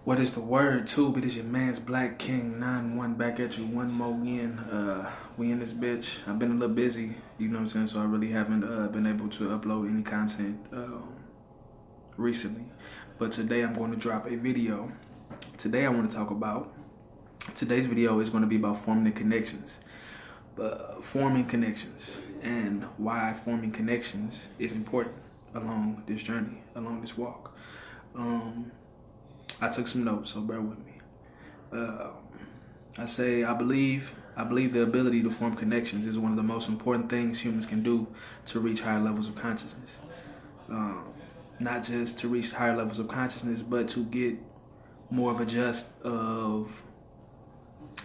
What is the word, too? It is your man's Black King 9-1 back at you one more again. We in this bitch. I've been a little busy, you know what I'm saying? So I really haven't been able to upload any content recently. But today I'm going to drop a video. Today I want to talk about, today's video is going to be about forming connections. Forming connections and why forming connections is important along this journey, along this walk. I took some notes, so bear with me. I believe the ability to form connections is one of the most important things humans can do to reach higher levels of consciousness. Not just to reach higher levels of consciousness, but to get more of a gist of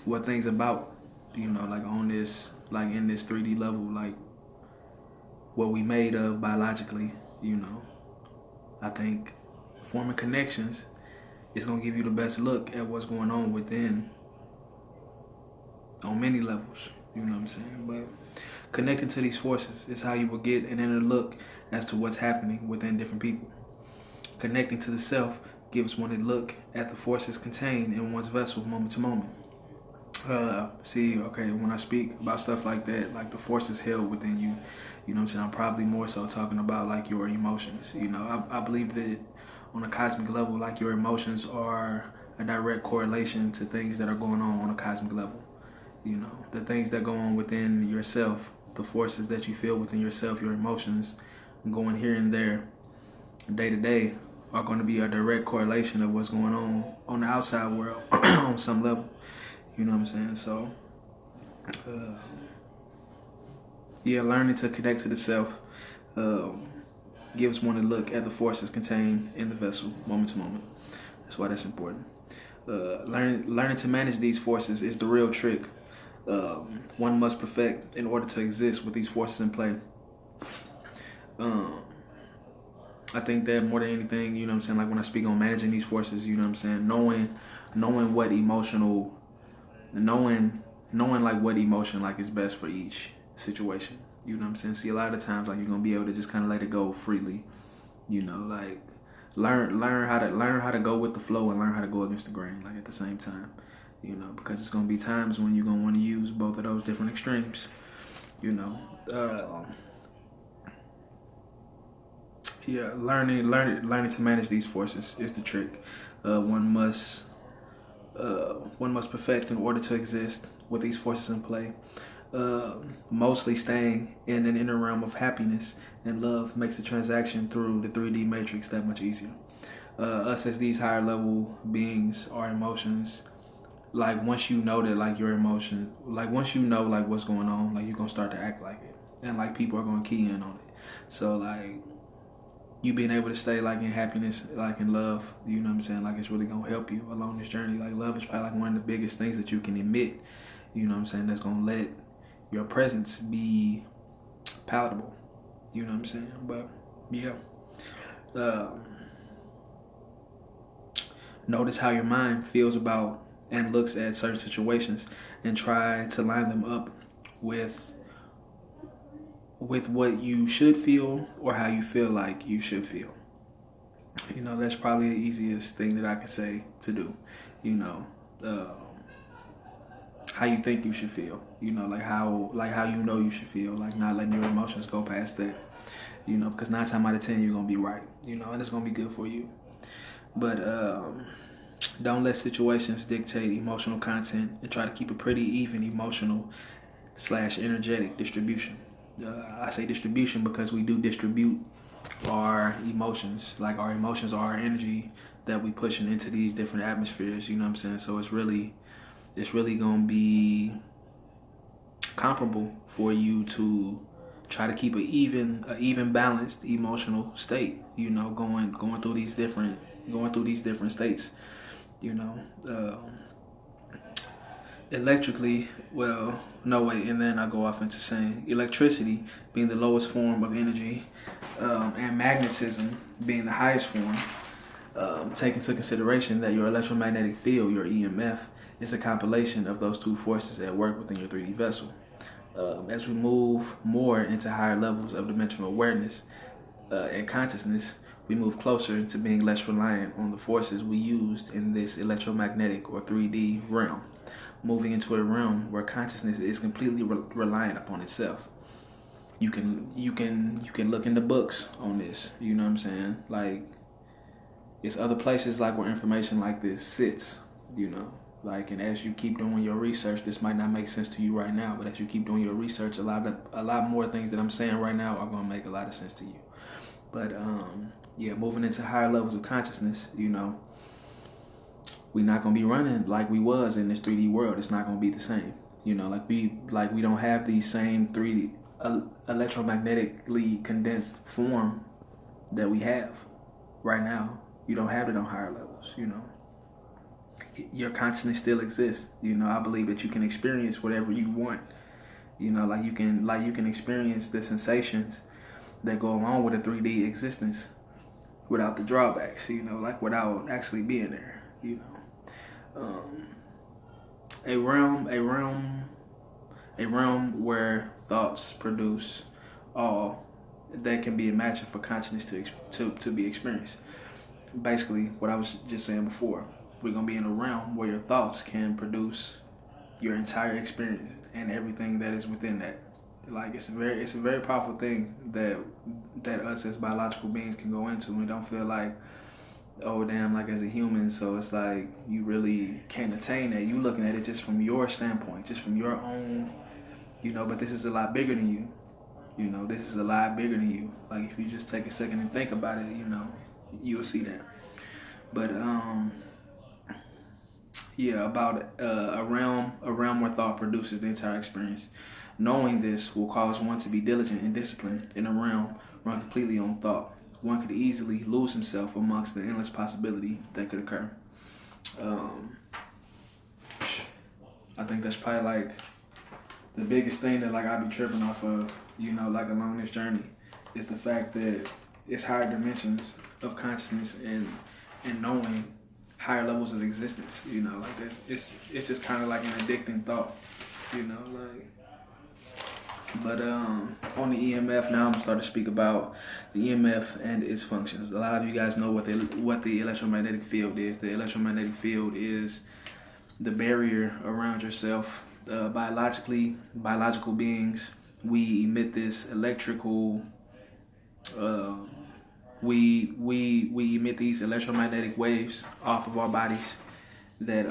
what things about, you know, like on this, like in this 3D level, like what we made of biologically, you know. I think forming connections is going to give you the best look at what's going on within on many levels, you know what I'm saying? But connecting to these forces is how you will get an inner look as to what's happening within different people. Connecting to the self gives one a look at the forces contained in one's vessel moment to moment. When I speak about stuff like that, like the forces held within you, you know what I'm saying, I'm probably more so talking about like your emotions. You know, I believe that on a cosmic level, like your emotions are a direct correlation to things that are going on a cosmic level. You know, the things that go on within yourself, the forces that you feel within yourself, your emotions going here and there day to day are going to be a direct correlation of what's going on the outside world on some level. You know what I'm saying? So, learning to connect to the self gives one a look at the forces contained in the vessel moment to moment. That's why that's important. Learning to manage these forces is the real trick one must perfect in order to exist with these forces in play. I think that more than anything, you know what I'm saying, like when I speak on managing these forces, you know what I'm saying, knowing what emotional, knowing like what emotion like is best for each situation. You know what I'm saying? See, a lot of times like you're gonna be able to just kind of let it go freely. You know, like learn how to go with the flow and learn how to go against the grain, like at the same time. You know, because it's gonna be times when you're gonna want to use both of those different extremes. You know, learning to manage these forces is the trick. One must perfect in order to exist with these forces in play. Mostly staying in an inner realm of happiness and love makes the transaction through the 3D matrix that much easier. Us as these higher level beings, our emotions, like once you know that like your emotion, like once you know like what's going on, like you're gonna start to act like it, and like people are gonna key in on it. So like you being able to stay like in happiness, like in love, you know what I'm saying, like it's really gonna help you along this journey. Like love is probably like one of the biggest things that you can emit, you know what I'm saying, that's gonna let your presence be palatable, you know what I'm saying. But yeah, notice how your mind feels about and looks at certain situations and try to line them up with what you should feel or how you feel like you should feel. You know, that's probably the easiest thing that I can say to do. You know, how you think you should feel. You know, like how you know you should feel. Like not letting your emotions go past that. You know, because 9 times out of 10 you're gonna be right. You know, and it's gonna be good for you. But don't let situations dictate emotional content, and try to keep a pretty even emotional / energetic distribution. I say distribution because we do distribute our emotions. Like our emotions are our energy that we pushing into these different atmospheres, you know what I'm saying? So it's really gonna be comparable for you to try to keep an even balanced emotional state, you know, going through these different states, you know. Electrically, well, no way, and then I go off into saying electricity being the lowest form of energy, and magnetism being the highest form. Take into consideration that your electromagnetic field, your EMF, is a compilation of those two forces at work within your 3D vessel. As we move more into higher levels of dimensional awareness and consciousness, we move closer to being less reliant on the forces we used in this electromagnetic or 3D realm, moving into a realm where consciousness is completely reliant upon itself. You can look into books on this, you know what I'm saying? Like, it's other places like where information like this sits, you know. Like, and as you keep doing your research, this might not make sense to you right now, but as you keep doing your research, a lot more things that I'm saying right now are gonna make a lot of sense to you. But yeah, moving into higher levels of consciousness, you know, we're not gonna be running like we was in this 3D world. It's not gonna be the same, you know. Like we don't have these same 3D electromagnetically condensed form that we have right now. You don't have it on higher levels, you know. Your consciousness still exists, you know. I believe that you can experience whatever you want, you know. Like you can experience the sensations that go along with a 3D existence without the drawbacks, you know, like without actually being there, you know. A realm where thoughts produce all that can be imagined for consciousness to be experienced. Basically, what I was just saying before, we're gonna be in a realm where your thoughts can produce your entire experience and everything that is within that. Like, it's a very powerful thing that us as biological beings can go into. We don't feel like, oh damn, like as a human, so it's like you really can't attain that. You looking at it just from your standpoint, just from your own, you know. But this is a lot bigger than you. You know, this is a lot bigger than you. Like, if you just take a second and think about it, you know, you'll see that. But yeah, about a realm where thought produces the entire experience. Knowing this will cause one to be diligent and disciplined in a realm run completely on thought. One could easily lose himself amongst the endless possibility that could occur. I think that's probably like the biggest thing that like I be tripping off of, you know, like along this journey, is the fact that it's higher dimensions of consciousness and knowing higher levels of existence, you know. Like this, it's just kind of like an addicting thought, you know, like. But on the EMF, now I'm gonna start to speak about the EMF and its functions. A lot of you guys know what the electromagnetic field is. The electromagnetic field is the barrier around yourself. Biological beings, we emit this electrical. We emit these electromagnetic waves off of our bodies that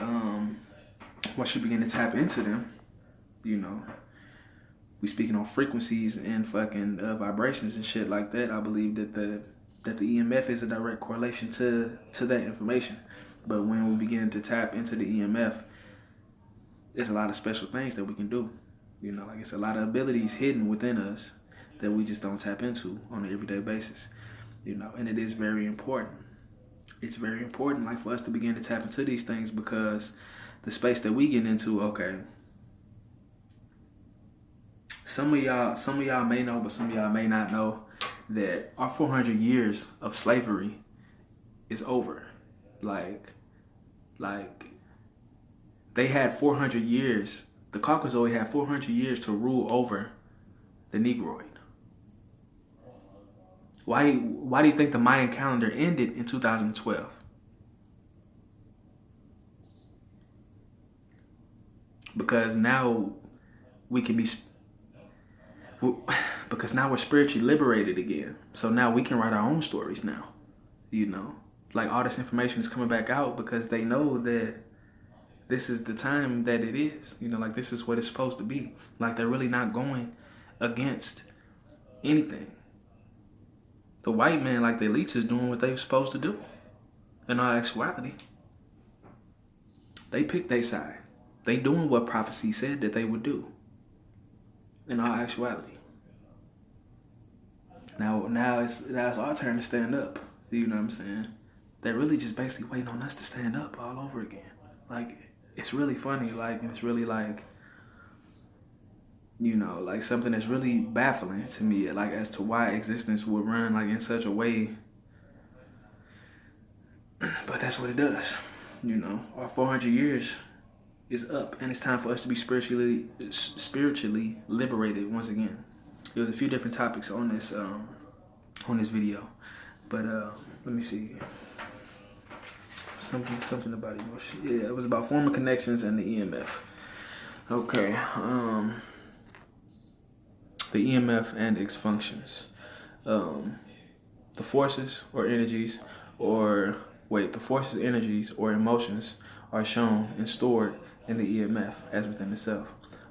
once you begin to tap into them, you know, we speaking on frequencies and fucking vibrations and shit like that. I believe that the EMF is a direct correlation to that information. But when we begin to tap into the EMF, there's a lot of special things that we can do. You know, like, it's a lot of abilities hidden within us that we just don't tap into on an everyday basis. You know, and it is very important. It's very important, like, for us to begin to tap into these things, because the space that we get into, okay, some of y'all may know, but some of y'all may not know that our 400 years of slavery is over. Like they had 400 years. The Caucasoid had 400 years to rule over the Negroid. Why do you think the Mayan calendar ended in 2012? Because now we can be, because now we're spiritually liberated again. So now we can write our own stories now, you know. Like, all this information is coming back out because they know that this is the time that it is. You know, like, this is what it's supposed to be. Like, they're really not going against anything. The white man, like the elites, is doing what they were supposed to do. In all actuality, they picked their side. They doing what prophecy said that they would do. In all actuality. Now it's our turn to stand up. You know what I'm saying? They're really just basically waiting on us to stand up all over again. Like, it's really funny. Like, it's really like, you know, like something that's really baffling to me, like, as to why existence would run like in such a way. But that's what it does. You know, our 400 years is up, and it's time for us to be spiritually liberated once again. There was a few different topics on this video. But let me see. Something about emotion. Yeah, it was about forming connections and the EMF. Okay. The EMF and its functions. The forces or energies or emotions are shown and stored in the EMF as within the self.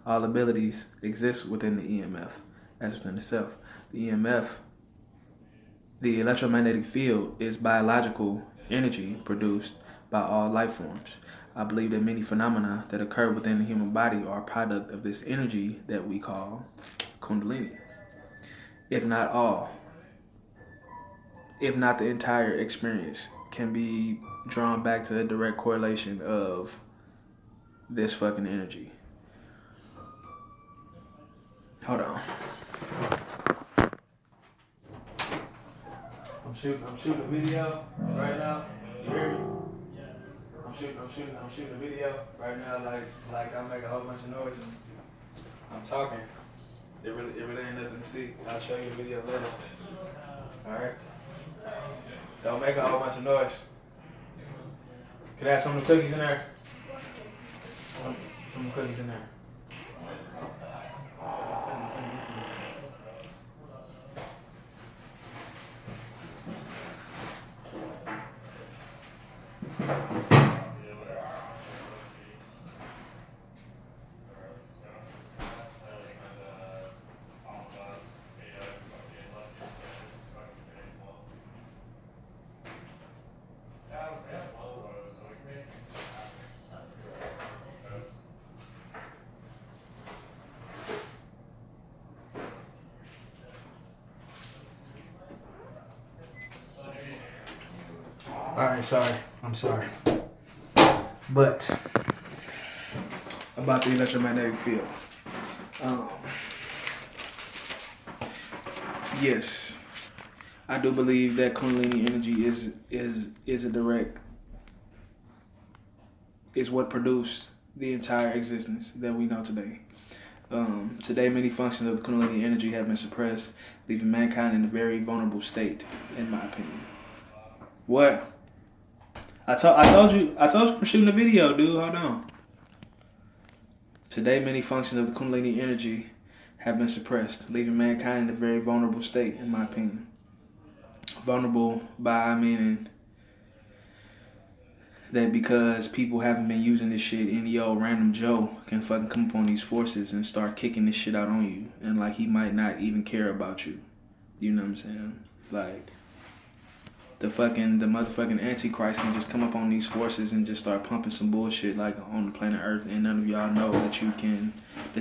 All abilities exist within the EMF as within the self. The EMF, the electromagnetic field, is biological energy produced by all life forms. I believe that many phenomena that occur within the human body are a product of this energy that we call Kundalini. If not all, if not the entire experience, can be drawn back to a direct correlation of this fucking energy. Hold on. I'm shooting a video right now. You hear me? I'm shooting a video right now. Like I'm making a whole bunch of noise. I'm talking. It really ain't nothing to see. I'll show you the video later. All right. Don't make a whole bunch of noise. Could I have some of the cookies in there? Some cookies in there. Alright, I'm sorry. But about the electromagnetic field. Yes, I do believe that Kundalini energy is what produced the entire existence that we know today. Today, many functions of the Kundalini energy have been suppressed, leaving mankind in a very vulnerable state, in my opinion. What? I told you I'm shooting a video, dude. Hold on. Today, many functions of the Kundalini energy have been suppressed, leaving mankind in a very vulnerable state, in my opinion. Vulnerable by meaning that because people haven't been using this shit, any old random Joe can fucking come up on these forces and start kicking this shit out on you. And like he might not even care about you. You know what I'm saying? Like the motherfucking Antichrist can just come up on these forces and just start pumping some bullshit like on the planet Earth, and none of y'all know that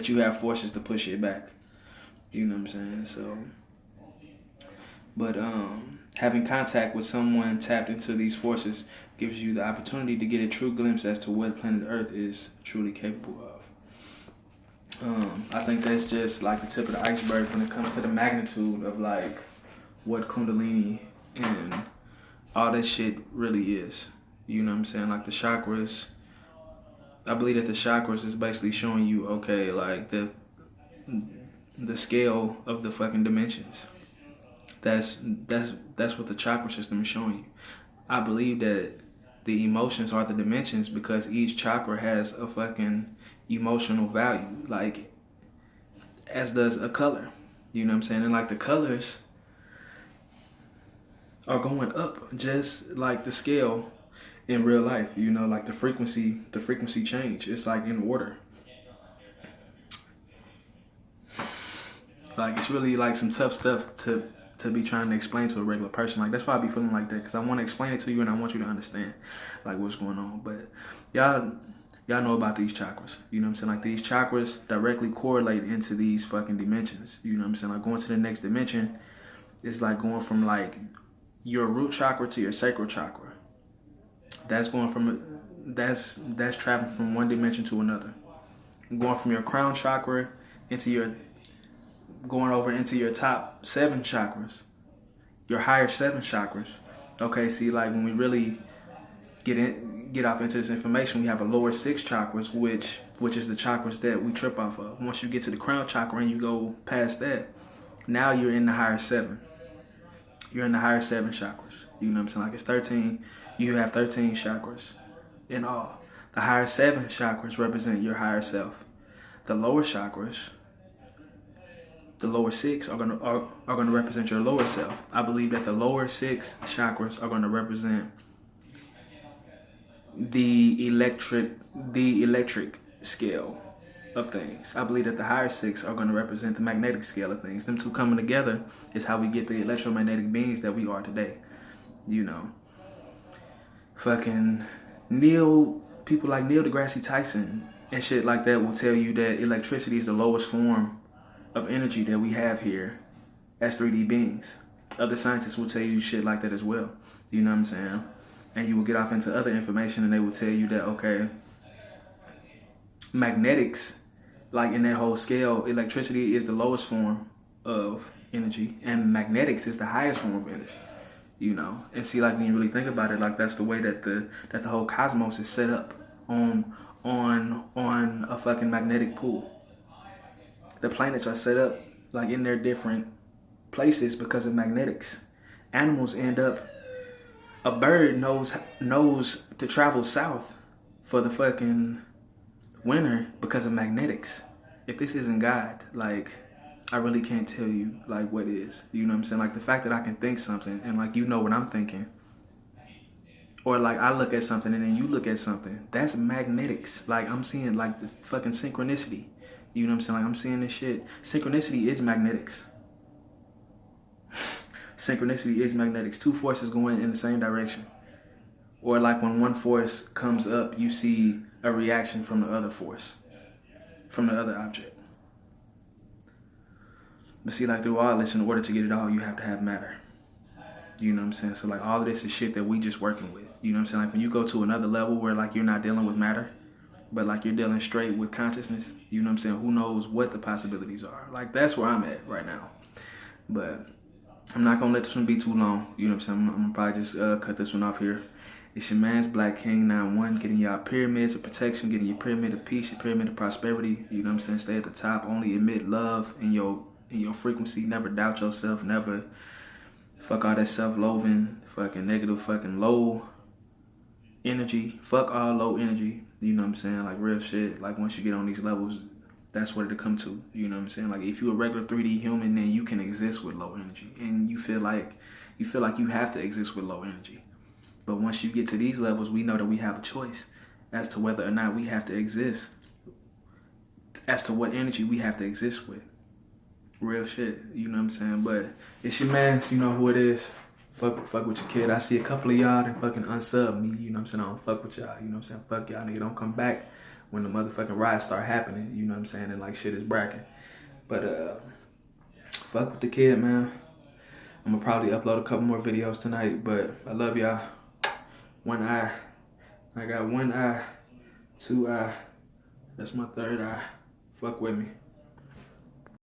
you have forces to push it back. You know what I'm saying? So, but having contact with someone tapped into these forces gives you the opportunity to get a true glimpse as to what planet Earth is truly capable of. I think that's just like the tip of the iceberg when it comes to the magnitude of like what Kundalini and all that shit really is. You know what I'm saying? Like the chakras, I believe that the chakras is basically showing you, okay, like the scale of the fucking dimensions. That's what the chakra system is showing you. I believe that the emotions are the dimensions because each chakra has a fucking emotional value, like as does a color. You know what I'm saying? And like the colors are going up just like the scale in real life, you know, like the frequency change. It's like in order. Like it's really like some tough stuff to be trying to explain to a regular person. Like that's why I be feeling like that, because I want to explain it to you and I want you to understand like what's going on. But y'all know about these chakras. You know what I'm saying? Like these chakras directly correlate into these fucking dimensions. You know what I'm saying? Like going to the next dimension is like going from like your root chakra to your sacral chakra. That's going from that's traveling from one dimension to another. Going from your crown chakra going over into your top 7 chakras, your higher 7 chakras. Okay, see, like when we really get off into this information, we have a lower 6 chakras, which is the chakras that we trip off of. Once you get to the crown chakra and you go past that, now you're in the higher 7. You're in the higher 7 chakras. You know what I'm saying? Like it's 13. You have 13 chakras in all. The higher 7 chakras represent your higher self. The lower chakras, the lower 6 are gonna represent your lower self. I believe that the lower 6 chakras are gonna represent the electric scale of things. I believe that the higher 6 are going to represent the magnetic scale of things. Them two coming together is how we get the electromagnetic beings that we are today. You know, fucking people like Neil deGrasse Tyson and shit like that will tell you that electricity is the lowest form of energy that we have here as 3D beings. Other scientists will tell you shit like that as well. You know what I'm saying? And you will get off into other information and they will tell you that, okay, magnetics, like in that whole scale, electricity is the lowest form of energy and magnetics is the highest form of energy, you know. And see, like when you really think about it, like that's the way that the whole cosmos is set up on a fucking magnetic pool. The planets are set up like in their different places because of magnetics. Animals end up, a bird knows to travel south for the fucking winter because of magnetics. If this isn't God, like, I really can't tell you like what is. You know what I'm saying? Like the fact that I can think something and like you know what I'm thinking. Or like I look at something and then you look at something. That's magnetics. Like I'm seeing like this fucking synchronicity. You know what I'm saying? Like I'm seeing this shit. Synchronicity is magnetics. Synchronicity is magnetics. Two forces going in the same direction. Or like when one force comes up, you see a reaction from the other force, from the other object. But see, like through all this, in order to get it all, you have to have matter. You know what I'm saying? So like all of this is shit that we just working with. You know what I'm saying? Like when you go to another level where like you're not dealing with matter, but like you're dealing straight with consciousness, you know what I'm saying? Who knows what the possibilities are? Like that's where I'm at right now. But I'm not gonna let this one be too long. You know what I'm saying? I'm gonna probably just cut this one off here. It's your man's Black King 91, getting y'all pyramids of protection, getting your pyramid of peace, your pyramid of prosperity. You know what I'm saying? Stay at the top. Only emit love in your frequency. Never doubt yourself. Never fuck all that self-loathing, fucking negative, fucking low energy. Fuck all low energy. You know what I'm saying? Like real shit. Like once you get on these levels, that's what it'll come to. You know what I'm saying? Like if you're a regular 3D human, then you can exist with low energy, and you feel like you have to exist with low energy. But once you get to these levels, we know that we have a choice as to whether or not we have to exist, as to what energy we have to exist with. Real shit, you know what I'm saying? But it's your man, so you know who it is. Fuck with your kid. I see a couple of y'all that fucking unsub me, you know what I'm saying? I don't fuck with y'all, you know what I'm saying? Fuck y'all, nigga, don't come back when the motherfucking riots start happening, you know what I'm saying? And like shit is bracking. But fuck with the kid, man. I'm gonna probably upload a couple more videos tonight, but I love y'all. One eye. I got one eye, two eye. That's my third eye. Fuck with me.